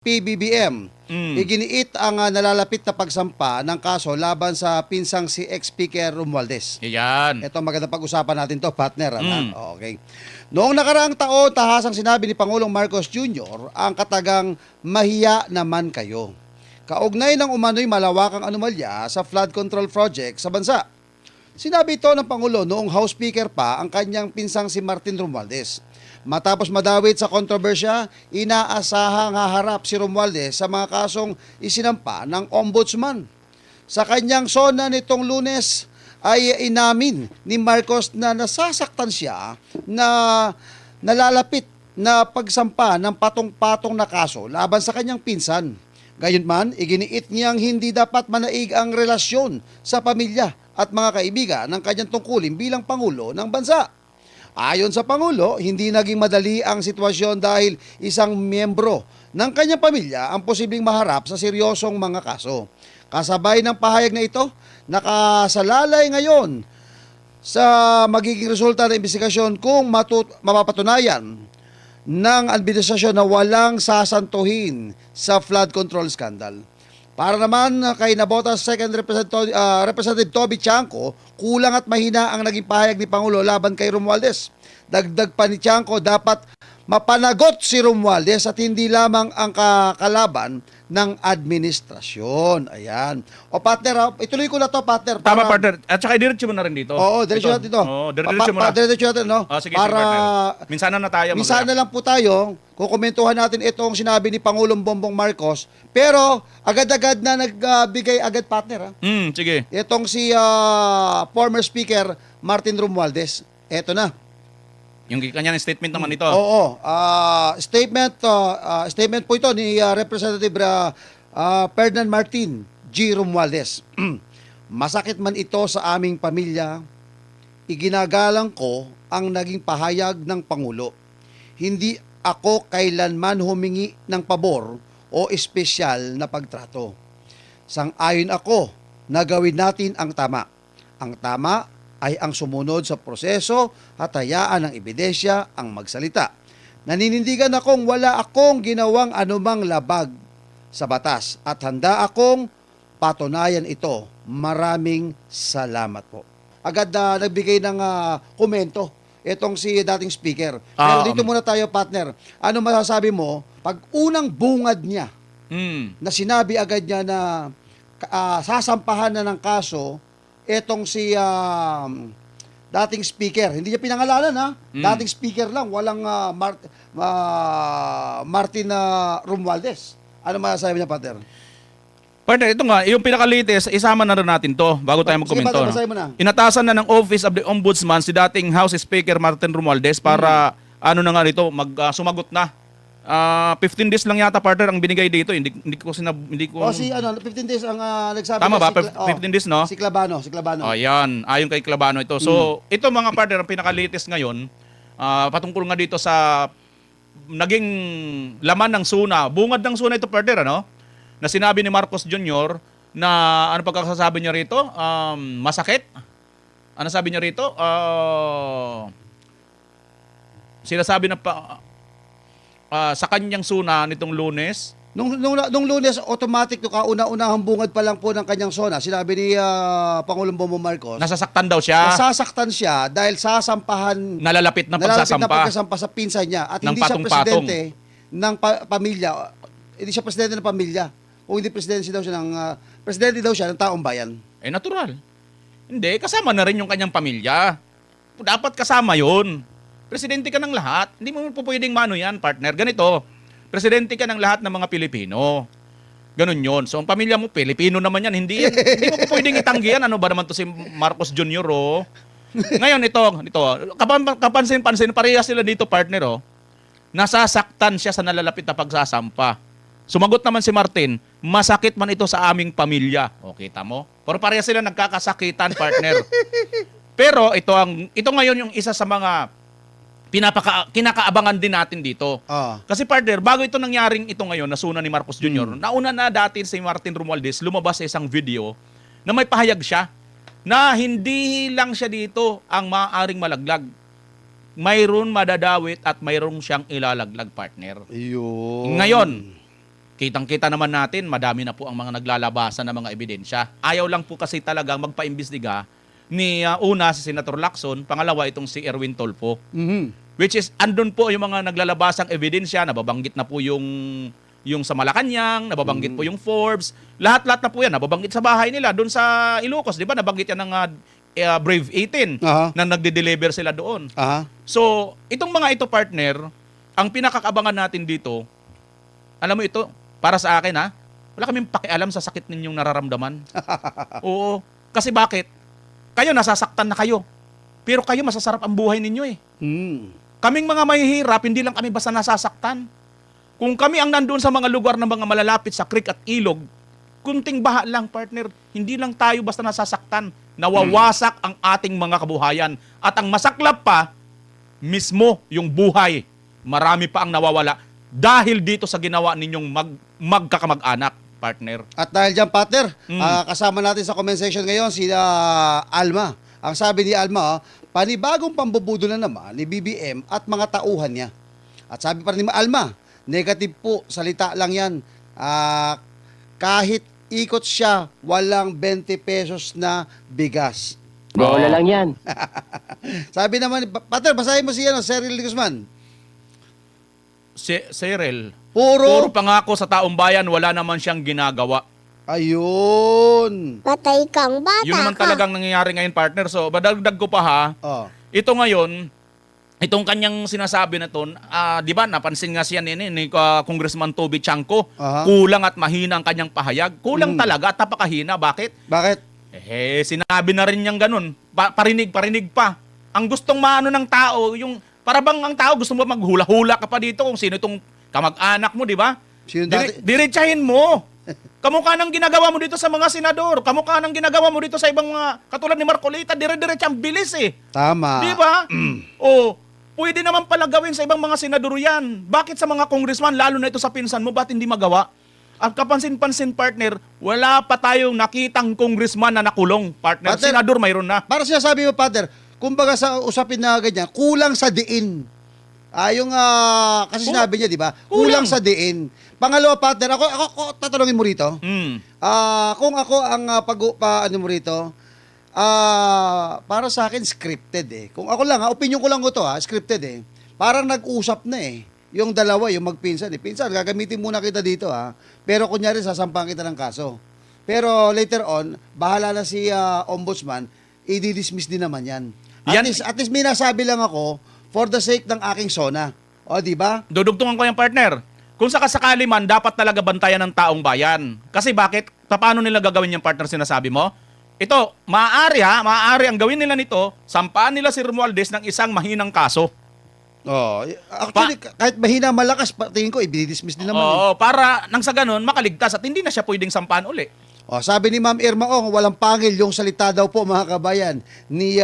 PBBM. Iginiit ang nalalapit na pagsampa ng kaso laban sa pinsang si ex-Speaker Romualdez. Yan. Ito magandang pag-usapan natin to, partner. Okay. Noong nakaraang taon, tahasang sinabi ni Pangulong Marcos Jr. ang katagang mahiya naman kayo. Kaugnay ng umano'y malawakang anomalya sa flood control project sa bansa. Sinabi ito ng Pangulo noong House Speaker pa ang kanyang pinsang si Martin Romualdez. Matapos madawit sa kontrobersya, inaasahang haharap si Romualdez sa mga kasong isinampa ng Ombudsman. Sa kanyang sona nitong Lunes ay inamin ni Marcos na nasasaktan siya na nalalapit na pagsampa ng patong-patong na kaso laban sa kanyang pinsan. Gayunman, iginiit niyang hindi dapat manaig ang relasyon sa pamilya at mga kaibigan ng kanyang tungkulin bilang Pangulo ng bansa. Ayon sa Pangulo, hindi naging madali ang sitwasyon dahil isang miyembro ng kanyang pamilya ang posibleng maharap sa seryosong mga kaso. Kasabay ng pahayag na ito, nakasalalay ngayon sa magiging resulta ng investigasyon kung mapapatunayan ng administrasyon na walang sasantuhin sa flood control scandal. Para naman kay Nabotas 2nd Representative Toby Chanco, kulang at mahina ang naging pahayag ni Pangulo laban kay Romualdez. Dagdag pa ni Chanco, dapat mapanagot si Romualdez at hindi lamang ang kalaban ng administrasyon. Ayan. O partner, ituloy ko na to, partner. Tama, partner. At saka diretso mo na rin dito. Oo, diretso natin ito. Oo, diretso mo na. Diretso natin, no? Sige, para, partner. Minsan na tayo. Minsan na lang po tayo, kukomentuhan natin itong sinabi ni Pangulong Bongbong Marcos, pero agad-agad na nagbigay agad, partner. Sige. Itong si former Speaker Martin Romualdez. Eto na. Yung kanyang statement naman ito. Oo. Statement po ito ni Representative Ferdinand Martin G. Romualdez. Masakit man ito sa aming pamilya, iginagalang ko ang naging pahayag ng Pangulo. Hindi ako kailanman humingi ng pabor o espesyal na pagtrato. Sang-ayon ako na gawin natin ang tama. Ang tama ay ang sumunod sa proseso at hayaan ng ebidensya ang magsalita. Naninindigan akong wala akong ginawang anumang labag sa batas at handa akong patunayan ito. Maraming salamat po. Agad nagbigay ng komento itong si dating speaker. Pero dito muna tayo, partner. Ano masasabi mo pag unang bungad niya na sinabi agad niya na sasampahan na ng kaso etong si dating speaker. Hindi niya pinangalanan, ha? Dating speaker lang, walang Martin Romualdez. Ano masasabi niya, partner? Partner, ito nga, yung pinaka-latest, isama na rin natin to bago tayo magkomento. Sige, basahin mo na. Inatasan na ng Office of the Ombudsman si dating House Speaker Martin Romualdez para ano na nga rito, sumagot na. 15 days lang yata, partner, ang binigay dito. Hindi ko 15 days ang nagsabi. Tama ba? 15 days, no? Si Clabano. Oh, yan. Ayon kay Clabano ito. So, ito mga partner, ang pinaka-latest ngayon, patungkol nga dito sa naging laman ng SUNA. Bungad ng SUNA ito, partner, ano? Na sinabi ni Marcos Jr. na, ano pagkakasabi niya rito? Masakit? Ano sabi niya rito? Sinasabi na sa kanyang SUNA nitong Lunes. Nung Lunes, automatic to kauna-unahang bungad pa lang po ng kanyang SONA. Sinabi ni Pangulong Bongbong Marcos. Nasasaktan daw siya. Nasasaktan siya dahil sasampahan. Nalalapit na pagsasampa sa pinsan niya. At ng hindi siya patong-patong presidente ng pamilya. Hindi siya presidente ng pamilya. O hindi presidente daw siya ng taong bayan. Natural. Hindi, kasama na rin yung kanyang pamilya. Dapat kasama yun. Presidente ka ng lahat. Hindi mo po pwedeng mano yan, partner. Ganito, presidente ka ng lahat ng mga Pilipino. Ganun yun. So, ang pamilya mo, Pilipino naman yan. Hindi mo po pwedeng itanggi yan. Ano ba naman to si Marcos Jr., oh? Ngayon, ito. Kapansin, parehas sila dito, partner, oh. Nasasaktan siya sa nalalapit na pagsasampa. Sumagot naman si Martin, masakit man ito sa aming pamilya. O, kita mo? Pero parehas sila nagkakasakitan, partner. Pero ito ngayon yung isa sa mga kinakaabangan din natin dito. Kasi partner, bago ito nangyaring ito ngayon na SUNA ni Marcos Jr., nauna na dati si Martin Romualdez lumabas sa isang video na may pahayag siya na hindi lang siya dito ang maaaring malaglag. Mayroon madadawit at mayroon siyang ilalaglag, partner. Ayun. Ngayon, Kitang-kita naman natin, madami na po ang mga naglalabasan ng mga ebidensya. Ayaw lang po kasi talagang magpaimbestiga ni una si Senator Lacson, pangalawa itong si Erwin Tolpo. Mhm. Which is, andun po yung mga naglalabasang ebidensya, nababanggit na po yung sa Malacanang, nababanggit po yung Forbes, lahat-lahat na po yan, nababanggit sa bahay nila, doon sa Ilocos, di ba? Nabanggit yan ng Brave 18 Aha. na nagde-deliver sila doon. Aha. So, itong mga ito, partner, ang pinakakabangan natin dito, alam mo ito, para sa akin wala kaming pakialam sa sakit ninyong nararamdaman. Oo. Kasi bakit? Kayo, nasasaktan na kayo. Pero kayo, masasarap ang buhay ninyo eh. Hmm. Kaming mga mahihirap, hindi lang kami basta nasasaktan. Kung kami ang nandoon sa mga lugar ng mga malalapit sa creek at ilog, kunting baha lang, partner, hindi lang tayo basta nasasaktan. Nawawasak ang ating mga kabuhayan. At ang masaklap pa, mismo yung buhay. Marami pa ang nawawala dahil dito sa ginawa ninyong magkakamag-anak, partner. At dahil dyan, partner, kasama natin sa comment section ngayon si Alma. Ang sabi ni Alma, panibagong pambubudo na naman ni BBM at mga tauhan niya. At sabi pa rin ni Alma, negative po, salita lang yan. Kahit ikot siya, walang 20 pesos na bigas. Bola lang yan. Sabi naman, partner, basahin mo si Cyril de Guzman. Cyril, Puro puro pangako sa taong bayan, wala naman siyang ginagawa. ayun. Patay kang bata Yun naman ka. talagang nangyayari ngayon, partner. So, badagdag ko pa ha, Oh. ito ngayon, itong kanyang sinasabi na to, di ba, napansin nga siya ni Congressman Toby Chanco, Aha. kulang at mahina ang kanyang pahayag. Kulang talaga at napakahina. Bakit? Bakit? Sinabi na rin niyang ganun. Parinig pa. Ang gustong maano ng tao, yung parabang ang tao gusto mo maghula-hula ka pa dito kung sino itong kamag-anak mo, di ba? Sino dati? Diretsahin mo. Kamukha ng ginagawa mo dito sa mga senador. Kamukha ng ginagawa mo dito sa ibang mga, katulad ni Marcolita, dire-diretsa ang bilis eh. Tama. Di ba? O, pwede naman pala gawin sa ibang mga senador yan. Bakit sa mga congressman, lalo na ito sa pinsan mo, ba't hindi magawa? At kapansin-pansin, partner, wala pa tayong nakitang congressman na nakulong, partner. Partner, Senador, mayroon na. Para sinasabi mo, partner, kumbaga sa usapin na ganyan, kulang sa diin. Kasi sinabi niya, di ba? Kulang sa diin. Pangalawa, partner, ako tatanungin mo rito. Kung ako ang ano mo rito, para sa akin, scripted eh. Kung ako lang, opinion ko lang ko to, scripted eh. Parang nag-usap na eh. Yung dalawa, yung magpinsan eh. Pinsan, gagamitin muna kita dito Pero kunyari, sasampahan kita ng kaso. Pero later on, bahala na si ombudsman, i-dismiss din naman yan. At least may nasabi lang ako for the sake ng aking sona. O, di ba? Dudugtungan ko yung partner. Kung sakasakali man, dapat talaga bantayan ng taong bayan. Kasi bakit? Paano nila gagawin yung partner sinasabi mo? Ito, maaari ang gawin nila nito, sampaan nila si Romualdez ng isang mahinang kaso. Oh, actually, kahit mahina malakas, tingin ko, i-dismiss din naman. Oo, para nang sa ganun, makaligtas at hindi na siya pwedeng sampaan uli. Sabi ni Ma'am Irma walang pangil yung salita daw po mga kabayan ni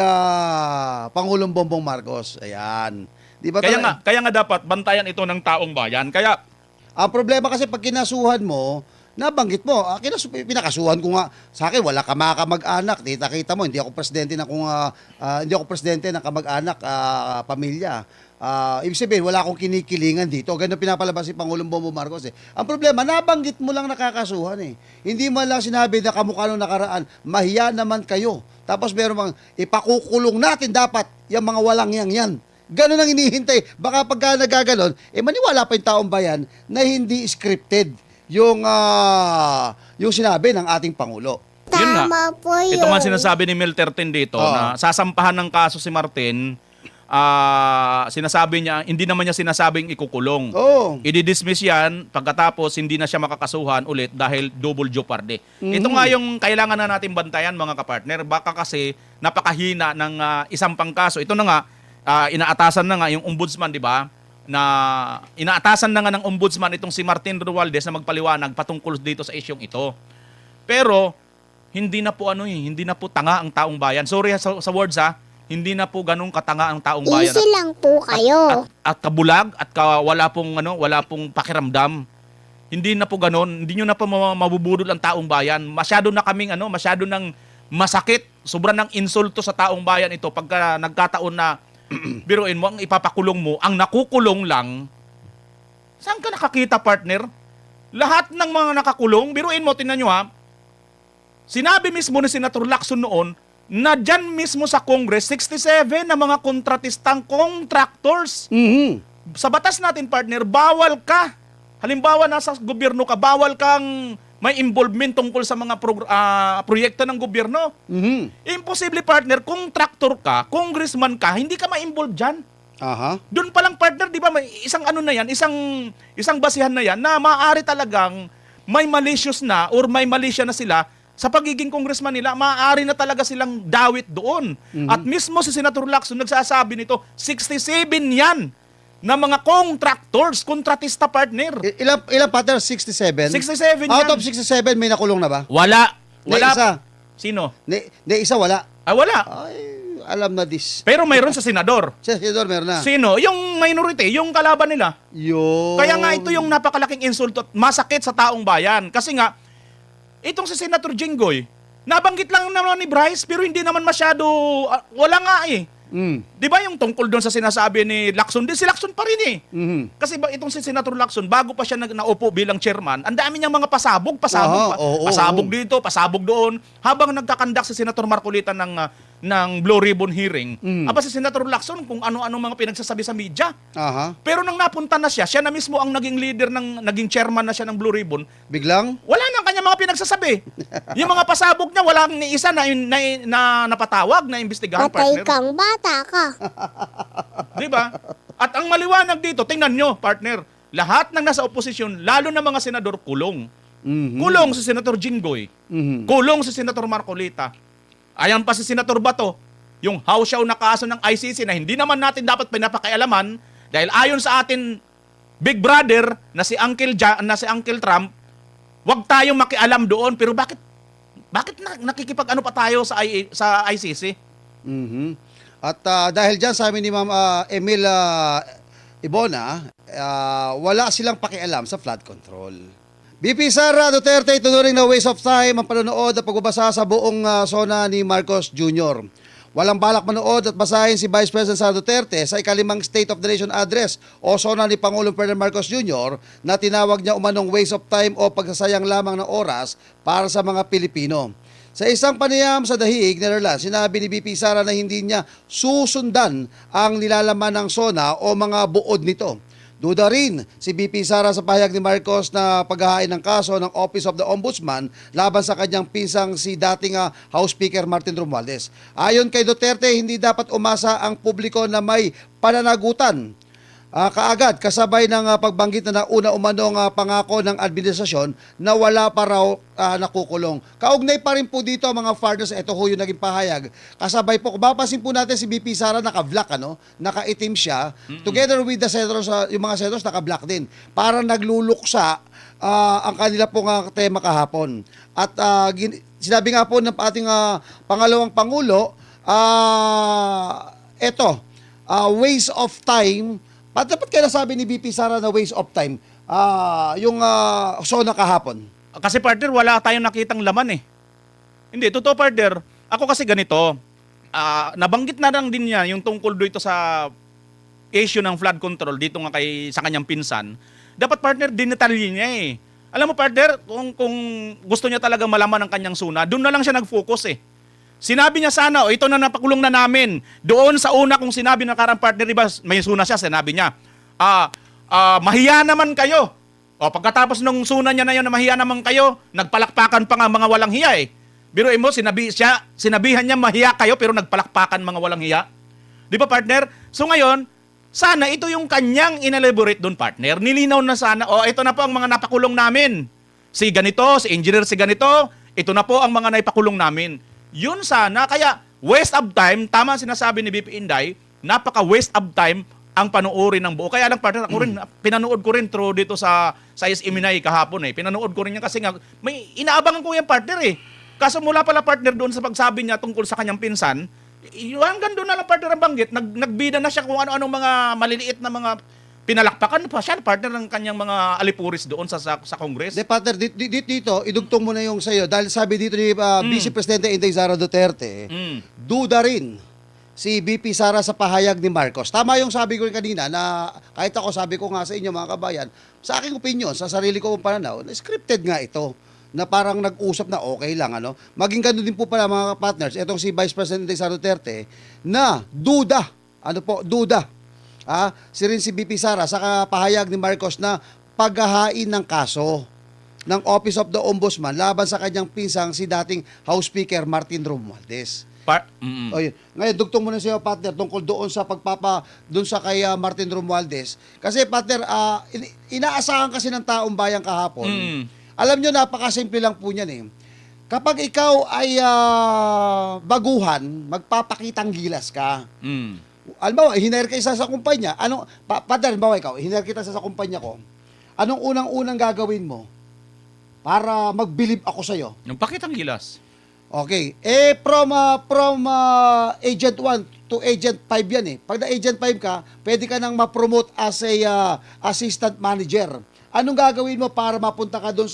Pangulong Bongbong Marcos. Ayan. Di ba Kaya nga dapat bantayan ito ng taong bayan. Kaya ang problema kasi pag kinasuhan mo, nabanggit mo, pinakasuhan ko nga, sa akin wala ka mga kamag-anak. Kita mo, hindi ako presidente ng kamag-anak, pamilya. Ibig sabihin, wala akong kinikilingan dito. Ganun pinapalabas si Pangulong Bongbong Marcos eh. Ang problema, nabanggit mo lang nakakasuhan eh. Hindi mo lang sinabi na kamukha nung nakaraan, mahiya naman kayo. Tapos meron mga, ipakukulong natin dapat yung mga walang yan. Ganun ang hinihintay. Baka pagka nagaganon, maniwala pa yung taong bayan na hindi scripted yung sinabi ng ating Pangulo. yun nga. Tama po yun. Ito nga sinasabi ni Mel 13 dito na sasampahan ng kaso si Martin. Sinasabi niya, hindi naman niya sinasabing ikukulong. Oo. I-dismiss yan, pagkatapos hindi na siya makakasuhan ulit dahil double jeopardy. Ito nga yung kailangan na natin bantayan mga kapartner. Baka kasi napakahina ng isang pangkaso. Ito na nga, inaatasan na nga yung ombudsman, di ba? Na inaatasan na nga ng ombudsman itong si Martin Romualdez na magpaliwanag patungkol dito sa isyong ito. Pero hindi na po hindi na po tanga ang taong bayan. Sorry sa words hindi na po ganung katanga ang taong bayan. Easy lang po kayo. At kabulag at wala pong pakiramdam. Hindi na po ganon, hindi niyo na po mabubudol ang taong bayan. Masyado na kaming masyado nang masakit, sobrang ng insulto sa taong bayan ito pagka nagkataon na biruin mo ang ipapakulong mo, ang nakukulong lang. Saan ka nakakita, partner? Lahat ng mga nakakulong, biruin mo, tingnan nyo ha, sinabi mismo ni Senator Lacson noon na dyan mismo sa Congress, 67 na mga kontratistang contractors. Mhm. Sa batas natin, partner, bawal ka. Halimbawa, nasa gobyerno ka, bawal kang may involvement tungkol sa mga proyekto ng gobyerno. Mhm. Imposible, partner, contractor ka, congressman ka, hindi ka ma-involve dyan. Aha. Doon pa lang, partner, di ba, may isang ano na yan, isang basihan na yan na maaari talagang may malicious na or may malisya na sila sa pagiging congressman nila, maaari na talaga silang dawit doon. At mismo si Senator Lacson nagsasabi nito, 67 yan na mga contractors, kontratista, partner. Ilang partner? 67? 67 Out yan. of 67, may nakulong na ba? Wala. Wala. Isa. Sino? Isa wala. Wala. Ay, alam na this. Pero mayroon sa senador. Senador, meron na. Sino? Yung minority, yung kalaban nila. Kaya nga ito yung napakalaking insulto at masakit sa taong bayan. Kasi nga, itong si Senator Jinggoy, nabanggit lang naman ni Bryce pero hindi naman masyado, wala nga eh. Di ba yung tungkol doon sa sinasabi ni Lacson, si Lacson pa rin eh. Mhm. Kasi ba itong si Senator Lacson, bago pa siya naupo bilang chairman, ang dami niyang mga pasabog Oo, pasabog dito, pasabog doon. Habang nagkakandak si Senator Marcolita ng Blue Ribbon hearing, aba si Senator Lacson kung ano-ano mga pinagsasabi sa media. Aha. Pero nang napunta na siya na mismo ang naging leader naging chairman na siya ng Blue Ribbon, Biglang? wala nang kanya mga pinagsasabi. Yung mga pasabog niya, walang ni isa na napatawag, na imbestigahan, Patay partner. kang bata ka. Di ba? At ang maliwanag dito, tingnan nyo, partner, lahat ng nasa oposisyon, lalo na mga senador, kulong. Mhm. Kulong si Senator Jinggoy. Mhm. Kulong si Senator Marcolita. Ayan pa si Senator Bato, yung house show na kaso ng ICC na hindi naman natin dapat pinapakialaman dahil ayon sa atin Big Brother na si Uncle Trump, wag tayong makialam doon. Pero bakit nakikipag-ano pa tayo sa ICC? Mhm. At dahil dyan, sa amin ni Ma'am Emil Ibona, wala silang pakialam sa flood control. BP Sara Duterte, tunuring na waste of time ang panonood at pagbabasa sa buong sona ni Marcos Jr. Walang balak manood at basahin si Vice President Sara Duterte sa ikalimang State of the Nation Address o sona ni Pangulong Ferdinand Marcos Jr. na tinawag niya umanong waste of time o pagsasayang lamang ng oras para sa mga Pilipino. Sa isang panayam sa Dahig, Netherlands, sinabi ni BP Sara na hindi niya susundan ang nilalaman ng SONA o mga buod nito. Duda rin si BP Sara sa pahayag ni Marcos na paghahain ng kaso ng Office of the Ombudsman laban sa kanyang pinsang si dating House Speaker Martin Romualdez. Ayon kay Duterte, hindi dapat umasa ang publiko na may pananagutan kaagad kasabay ng pagbanggit na nauna umanong pangako ng administrasyon na wala pa raw nakukulong. Kaugnay pa rin po dito mga farmers, ito ho yung naging pahayag. Kasabay po, mapapansin po natin si BP Sara naka-black, naka-itim siya. Together with the senators, yung mga senators naka-black din. Para nagluluksa ang kanila pong tema kahapon. At sinabi nga po ng ating pangalawang Pangulo, waste of time. Dapat kaya nasabi ni BP Sara na waste of time yung SONA kahapon? Kasi, partner, wala tayong nakitang laman eh. Hindi, totoo, partner. Ako kasi ganito, nabanggit na lang din niya yung tungkol dito sa issue ng flood control dito nga sa kanyang pinsan. Dapat, partner, dinetalye niya eh. Alam mo, partner, kung gusto niya talaga malaman ang kanyang suna, doon na lang siya nag-focus eh. Sinabi niya sana, ito na napakulong na namin. Doon sa una kung sinabi ng karang partner, diba, may suna siya, sinabi niya, mahiya naman kayo. O pagkatapos ng suna niya na yun na mahiya naman kayo, nagpalakpakan pa nga mga walang hiya eh. Biruin mo, sinabihan niya mahiya kayo pero nagpalakpakan mga walang hiya. Di ba, partner? So ngayon, sana ito yung kanyang inelaborate doon, partner. Nilinaw na sana, ito na po ang mga napakulong namin. Si ganito, si engineer si ganito, ito na po ang mga naipakulong namin. Yun sana, kaya waste of time, tama sinasabi ni BP Inday, napaka-waste of time ang panuorin ng buo. Kaya lang, partner, ako rin, pinanood ko rin through dito sa SMNI kahapon eh. Pinanood ko rin yan kasi nga, may inaabangan ko yung partner eh. Kaso mula pala, partner, doon sa pagsabi niya tungkol sa kanyang pinsan, hanggang doon na lang, partner, ang banggit, nagbida na siya kung ano-anong mga maliliit na mga pinalakpakan pa siya, partner ng kanyang mga alipuris doon sa Congress. Partner, dito, idugtong mo na yung sa'yo. Dahil sabi dito ni Vice Presidente Inday Sara Duterte, duda rin si VP Sara sa pahayag ni Marcos. Tama yung sabi ko rin kanina na kahit ako sabi ko nga sa inyo mga kabayan, sa aking opinion, sa sarili ko pananaw, na scripted nga ito na parang nag-usap na okay lang ano. Maging ganun din po pala mga partners, itong si Vice President Sara Duterte na duda. Ano po? Duda. Si rin si VP Sara sa pahayag ni Marcos na paghahain ng kaso ng Office of the Ombudsman laban sa kanyang pinsang si dating House Speaker Martin Romualdez. O yun. Ngayon, dugtong muna siya, partner, tungkol doon sa doon sa kay Martin Romualdez. Kasi, partner, inaasahan kasi ng taong bayan kahapon. Alam nyo, napakasimple lang po niyan eh. Kapag ikaw ay baguhan, magpapakitang gilas ka. Alam mo, hinire ka isa sa kumpanya. Partner, bawa ikaw, hinire kita sa kumpanya ko. Anong unang-unang gagawin mo para mag-believe ako sa'yo? Yung pakitang gilas. Okay. From Agent 1 to Agent 5 yan eh. Pag na Agent 5 ka, pwede ka nang ma-promote as a assistant manager. Anong gagawin mo para mapunta ka doon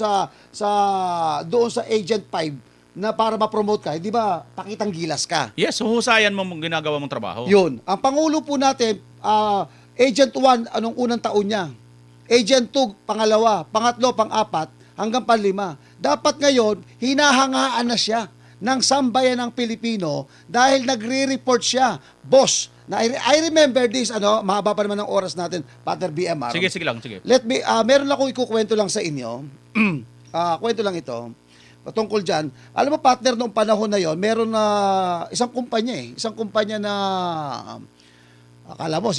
doon sa Agent 5 na para ma-promote ka? Hindi ba pakitang gilas ka? Yes, huhusayan mo ginagawa mong trabaho. Yun. Ang Pangulo po natin, Agent 1, anong unang taon niya? Agent 2, pangalawa. Pangatlo, pang-apat, hanggang panlima. Dapat ngayon, hinahangaan na siya ng sambayan ng Pilipino dahil nagre-report siya. Boss, I remember this, mahaba pa naman ng oras natin, Partner BMR. Sige lang, sige. Meron ako ikukwento lang sa inyo. Kwento lang ito. Patungkol dyan. Alam mo, partner, noong panahon na yon, meron na isang kumpanya na akala mo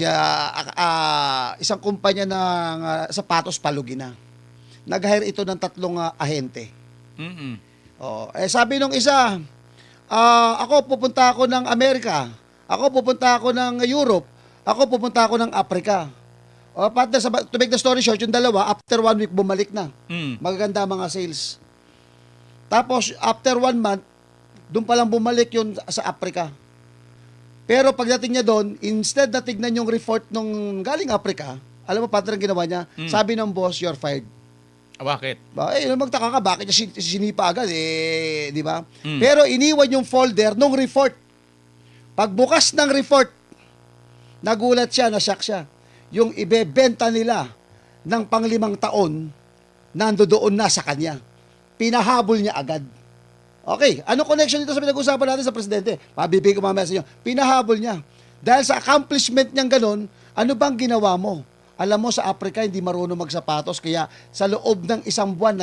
isang kumpanya ng sapatos palugina. Nag-hire ito ng 3 ahente. Sabi nung isa, ako pupunta ako ng Amerika, ako pupunta ako ng Europe, ako pupunta ako ng Africa. Partner, to make the story short, yung dalawa, after 1 week, bumalik na. Magaganda mga sales. Tapos, after 1 month, doon palang bumalik yun sa Africa. Pero pagdating niya doon, instead na tignan yung report nung galing Africa, alam mo, partner, ang ginawa niya, sabi ng boss, you're fired. Bakit? Magtaka ka, bakit niya sinipa agad, di ba? Pero iniwan yung folder nung report. Pagbukas ng report, nagulat siya, nashock siya. Yung ibebenta nila ng pang-5 taon, nandoon na sa kanya. Pinahabol niya agad. Okay, ano connection dito sa pinag-usapan natin sa presidente? Pabibigay ko mamaya sa inyo. Pinahabol niya. Dahil sa accomplishment niyang ganun, ano bang ginawa mo? Alam mo, sa Africa, hindi marunong magsapatos. Kaya sa loob ng 1 buwan,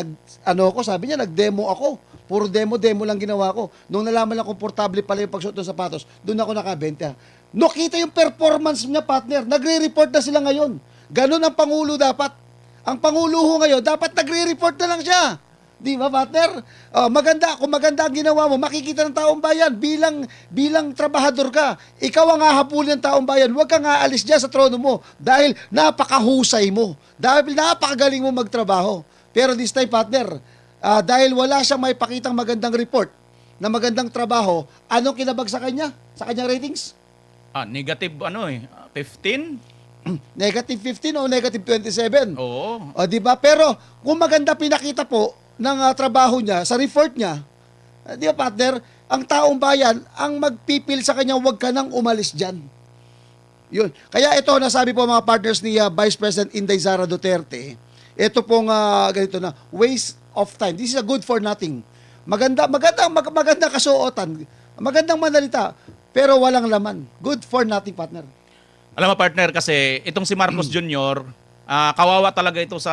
sabi niya, nag-demo ako. Puro demo lang ginawa ko. Nung nalaman lang komportable pala yung pagsuot ng sapatos, doon ako nakabenta. Nakita yung performance niya, partner. Nagre-report na sila ngayon. Ganun ang Pangulo dapat. Ang Pangulo ngayon, dapat nagre-report na lang siya. Di ba, partner? Kung maganda ang ginawa mo, makikita ng taong bayan bilang trabahador ka. Ikaw ang hahabulin ng taong bayan. Huwag kang aalis dyan sa trono mo dahil napakahusay mo. Dahil napakagaling mo magtrabaho. Pero this time, partner, dahil wala siyang may pakitang magandang report na magandang trabaho, anong kinabag sa kanya? Sa kanyang ratings? Negative 15? Negative 15 o negative 27? Oo. Di ba? Pero kung maganda pinakita po ng trabaho niya, sa report niya, di ba, partner, ang taong bayan ang magpipil sa kanya, huwag ka nang umalis dyan. Yun. Kaya ito, nasabi po mga partners ni Vice President Inday Sara Duterte, ito pong ganito na, waste of time. This is a good for nothing. Maganda kasuotan, magandang manalita, pero walang laman. Good for nothing, partner. Alam mo, partner, kasi itong si Marcos Jr., kawawa talaga ito sa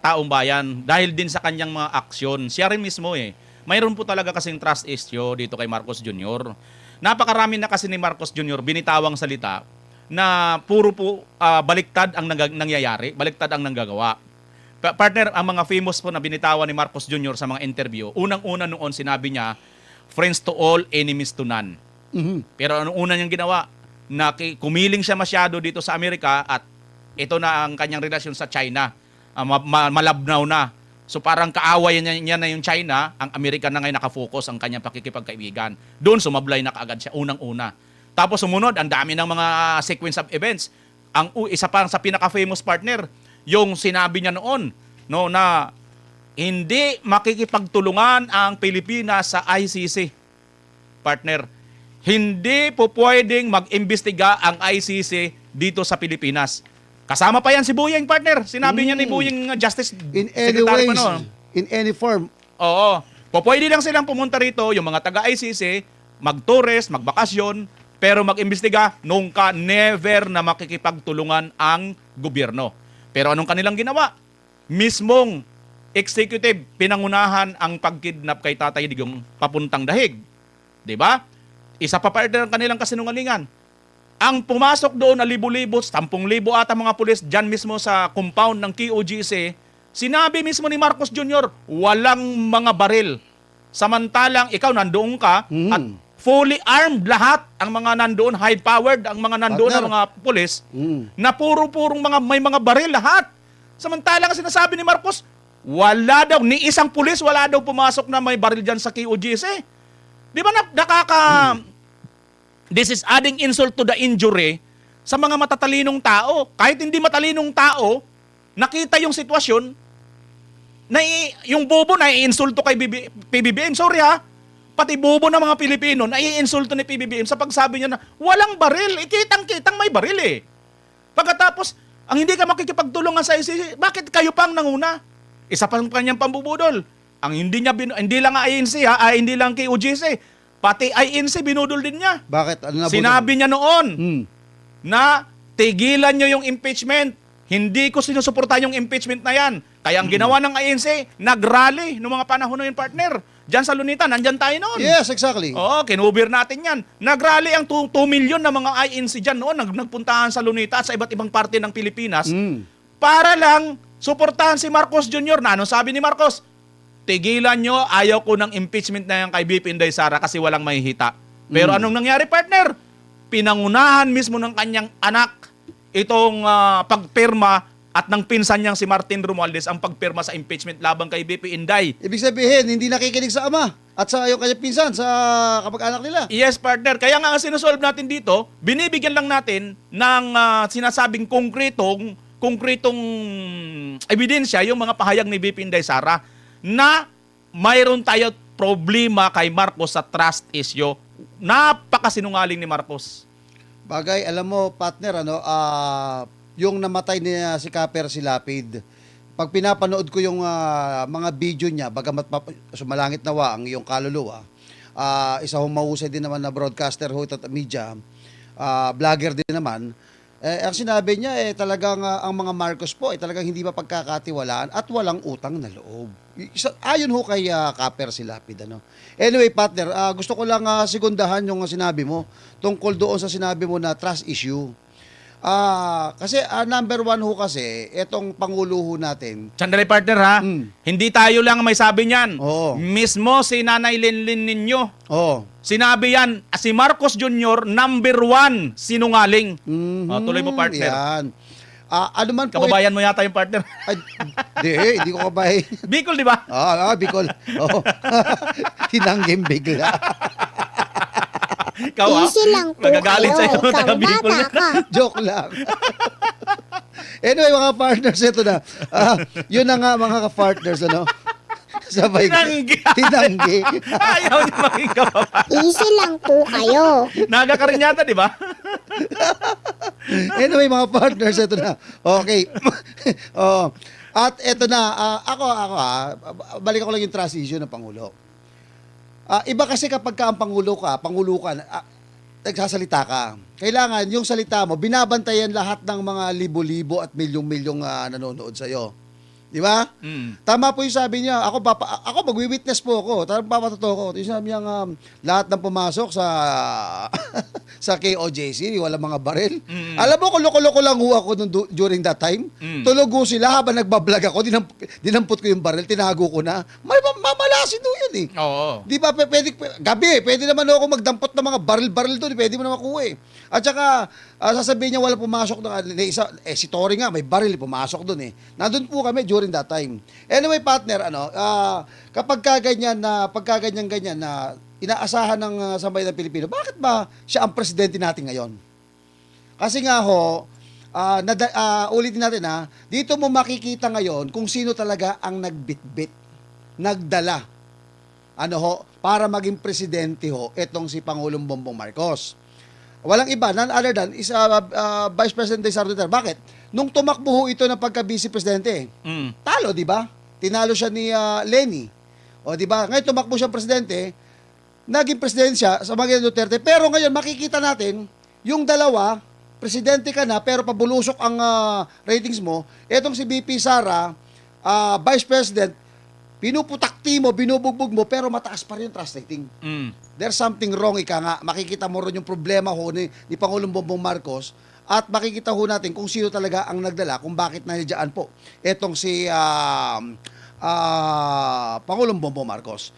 taong bayan dahil din sa kanyang mga aksyon. Siya rin mismo mayroon po talaga kasing trust issue dito kay Marcos Jr. Napakarami na kasi ni Marcos Jr. binitawang salita na puro po baliktad ang nangyayari, baliktad ang nanggagawa. Partner, ang mga famous po na binitawan ni Marcos Jr. sa mga interview, unang-una noon sinabi niya, friends to all, enemies to none. Pero anong una niyang ginawa? Kumiling siya masyado dito sa Amerika at ito na ang kanyang relasyon sa China. Malabnaw na. So parang kaaway niya na yung China, ang Amerika na ngayon nakafocus ang kanyang pakikipagkaibigan. Doon sumablay na kaagad siya unang-una. Tapos sumunod, ang dami ng mga sequence of events. Ang isa pa sa pinaka-famous partner, yung sinabi niya noon, na hindi makikipagtulungan ang Pilipinas sa ICC. Partner, hindi po pwedeng mag-imbestiga ang ICC dito sa Pilipinas. Kasama pa yan si Buying, partner. Sinabi niya ni Buying Justice In any Secretary ways, pa noon. in any form. Oo. Pwede lang silang pumunta rito, yung mga taga-ICC, mag-tourist, magbakasyon, pero mag-imbestiga, nunca, never na makikipagtulungan ang gobyerno. Pero anong kanilang ginawa? Mismong executive, pinangunahan ang pagkidnap kay Tatay Digong papuntang dahig. 'Di ba? Isa pa partner ang kanilang kasinungalingan. Ang pumasok doon na libo-libo, 10,000 ata mga pulis dyan mismo sa compound ng QOGC, sinabi mismo ni Marcos Jr., walang mga baril. Samantalang ikaw nandoon ka at fully armed lahat ang mga nandoon, high-powered ang mga nandoon Partner. na mga pulis, na puro-purong may mga baril lahat. Samantalang sinasabi ni Marcos, wala daw, ni isang pulis, wala daw pumasok na may baril dyan sa QOGC. Di ba this is adding insult to the injury sa mga matatalinong tao. Kahit hindi matalinong tao, nakita yung sitwasyon, na yung bobo na iinsulto kay PBBM. Sorry ha, pati bobo ng mga Pilipino na iinsulto ni PBBM sa pagsabi niya na walang baril. Kitang-kitang may baril eh. Pagkatapos, ang hindi ka makikipagtulungan sa ICC, bakit kayo pang nanguna? Isa pa kanyang pambubudol. Ang hindi lang INC ha, hindi lang KOGC, pati INC binudol din niya. Bakit? Ano na Sinabi niya noon na tigilan nyo yung impeachment. Hindi ko sinusuporta yung impeachment na yan. Kaya ang ginawa ng INC, nag-rally noong mga panahon na yun, partner. Diyan sa Lunita, nandyan tayo noon. Yes, exactly. Oo, kinubir natin yan. Nag-rally ang 2 million na mga INC dyan noon, nagpuntahan sa Lunita at sa iba't ibang parte ng Pilipinas para lang suportahan si Marcos Jr. na ano sabi ni Marcos? Tigilan nyo, ayaw ko ng impeachment na yan kay BP Inday Sara kasi walang mahihita. Pero anong nangyari, partner? Pinangunahan mismo ng kanyang anak itong pagpirma at ng pinsan niyang si Martin Romualdez ang pagpirma sa impeachment laban kay BP Inday. Ibig sabihin, hindi nakikinig sa ama at sa yung kanyang pinsan, sa kapag-anak nila. Yes, partner. Kaya nga ang sinusolve natin dito, binibigyan lang natin ng sinasabing konkretong ebidensya yung mga pahayag ni BP Inday Sara na mayroon tayo problema kay Marcos sa trust issue. Napakasinungaling ni Marcos. Bagay, alam mo, partner, yung namatay niya si Kaper si Lapid, pag pinapanood ko yung mga video niya, bagamat sumalangit nawa ang iyong kaluluwa, isa hong mahusay din naman na broadcaster ho at media, vlogger din naman, ang sinabi niya talagang ang mga Marcos po talagang hindi mapagkakatiwalaan at walang utang na loob. Ayon ho kay Kaper si Lapid. Anyway, partner, gusto ko lang sekundahan yung sinabi mo tungkol doon sa sinabi mo na trust issue. Kasi number one ho kasi, etong Pangulo ho natin. Sandali, partner ha. Hindi tayo lang may sabi niyan. Oo. Mismo si Nanay Linlin ninyo. Oo. Sinabi yan, si Marcos Jr. number 1 sinungaling. Tuloy mo, partner. Yan. Ano man po. Kababayan mo yata yung partner. Ay, hindi ko kabay. Bicol, di ba? Bicol. Oo. Tinanggim bigla. Ikaw Easy lang po Magagalit kayo. sa'yo, taga Ikaw Bicol. bata ka. Joke lang. Anyway, mga partners, ito na. Yun na nga, mga ka-partners, Sabay. Tinanggi. Ayaw niya maging kababayan. Easy lang po kayo. Naga ka rin yata, di ba? Anyway, mga partners, ito na. Okay. At ito na, ako, balikan ko lang yung trust issue ng Pangulo. Iba kasi kapag ka ang Pangulo ka, nagsasalita ka. Kailangan yung salita mo, binabantayan lahat ng mga libo-libo at milyong-milyong nanonood sa'yo. Di ba? Tama po yung sabi niya. Ako magwi-witness po ako. Tarang papatotoo ko. Yung sabi niya lahat ng pumasok sa sa KOJC, wala mga baril. Alam mo, kulo-kulo lang ho ako during that time. Tulog ho sila habang nagbablog ako. Dinampot ko yung baril, tinago ko na. Mamalasin ho yun eh. Oo. Di ba, pwede naman ako magdampot ng mga baril-baril doon. Pwede mo naman makuha eh. At saka, sasabihin niya wala pumasok na si Tory nga, may baril, pumasok doon eh. Nandun po kami during that time. Anyway, partner, kapag kaganyan na inaasahan ng sambayan ng Pilipino, bakit ba siya ang presidente natin ngayon? Kasi nga ho, ulitin natin dito mo makikita ngayon kung sino talaga ang nagbitbit, nagdala para maging presidente itong si Pangulong Bongbong Marcos. Walang iba, none other than is Vice President Sara Duterte. Bakit? Nung tumakbo ito ng pagka-vice presidente, talo, di ba? Tinalo siya ni Lenny. O, di ba? Ngayon tumakbo siya presidente, naging presidente siya sa mga Duterte. Pero ngayon, makikita natin, yung dalawa, presidente ka na, pero pabulusok ang ratings mo. Etong si VP Sara, Vice President, pinuputakti mo, binubugbog mo, pero mataas pa rin yung trust rating. There's something wrong, ika nga. Makikita mo rin yung problema ni Pangulong Bongbong Marcos at makikita natin kung sino talaga ang nagdala, kung bakit nandiyan po etong si Pangulong Bongbong Marcos.